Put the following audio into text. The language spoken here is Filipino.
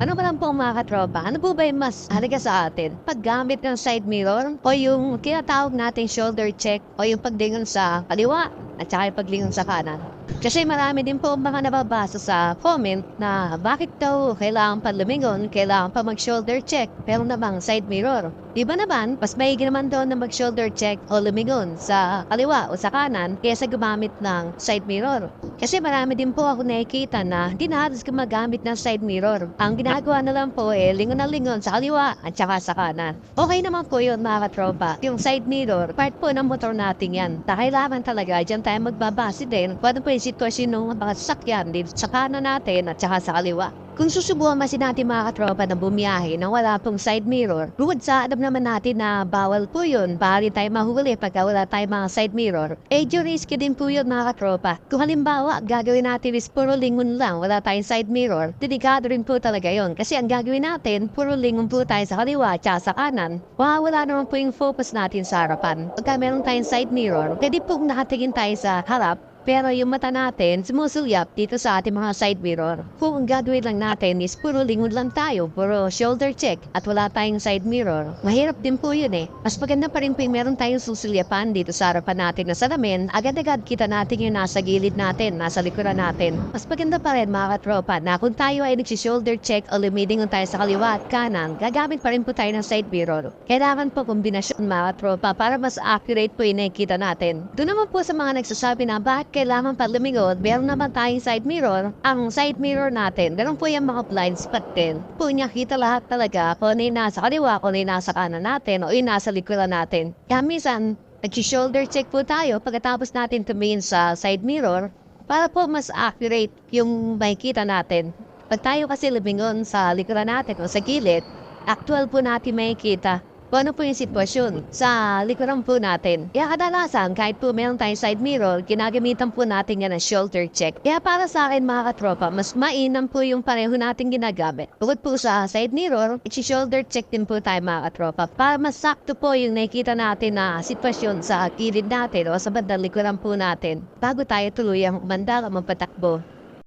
Ano ba lang po mga katropa, ano po ba yung mas halaga sa atin? Paggamit ng side mirror o yung tinatawag nating shoulder check o yung paglingon sa kaliwa at saka yung paglingon sa kanan? Kasi marami din po mga nababasa sa comment na bakit daw kailangan pa lumingon, kailangan pa mag-shoulder check, pero namang side mirror. Di ba naman, mas maigi naman doon na mag-shoulder check o lumingon sa kaliwa o sa kanan kaysa gumamit ng side mirror. Kasi marami din po ako nakikita na hindi na halos gumagamit ng side mirror. Ang ginagawa na lang po lingon na lingon sa kaliwa at saka sa kanan. Okay naman po yun mga katropa. Yung side mirror, part po ng motor natin yan. Kailangan talaga dyan tayo magbabase din kung ano po yung sitwasyon ng mga sasakyan dito sa kanan natin at saka sa kaliwa. Kung susubukan masin natin mga katropa na bumiyahe nang wala pong side mirror, bukod sa alam naman natin na bawal po yun, bali tayo mahuli pagka wala tayong mga side mirror, risky din po yun mga katropa. Kung halimbawa, gagawin natin is puro lingon lang, wala tayong side mirror, delikado rin po talaga yun. Kasi ang gagawin natin, puro lingon po tayo sa kaliwa at sa kanan. Wala naman po yung focus natin sa harapan. Pagka meron tayong side mirror, pwede pong nakatingin tayo sa harap, pero yung mata natin sumusulyap dito sa ating mga side mirror. Kung ang gagawin lang natin is puro lingon lang tayo, puro shoulder check at wala tayong side mirror, mahirap din po yun eh. Mas maganda pa rin po yung meron tayong susulyapan dito sa harapan natin na salamin, agad-agad kita natin yung nasa gilid natin, nasa likuran natin. Mas maganda pa rin mga katropa na kung tayo ay nagsi-shoulder check o lumilingon tayo sa kaliwa at kanan, gagamit pa rin po tayo ng side mirror. Kailangan po kombinasyon mga katropa para mas accurate po yung nakikita natin. Doon naman po sa mga nagsasabi na bakit kailangan pa lumingon, meron naman tayong side mirror. Ang side mirror natin, meron po yung mga blind spot din. Po niya kita lahat talaga kung ano yung nasa kaliwa, kung ano yung nasa kanan natin, o yung nasa likuran natin. Kaya minsan, nag-shoulder check po tayo pagkatapos natin tumingin sa side mirror para po mas accurate yung makikita natin. Pag tayo kasi lumingon sa likuran natin o sa gilid, actual po natin makikita kung ano po yung sitwasyon sa likuran po natin. Kaya kadalasan, kahit po meron tayong side mirror, ginagamitan po natin yan ng shoulder check. Kaya para sa akin mga katropa, mas mainam po yung pareho natin ginagamit. Bukod po sa side mirror, i-shoulder check din po tayo mga katropa para mas sakto po yung nakikita natin na sitwasyon sa gilid natin o sa bandang likuran po natin bago tayo tuluyang umandar o magpatakbo.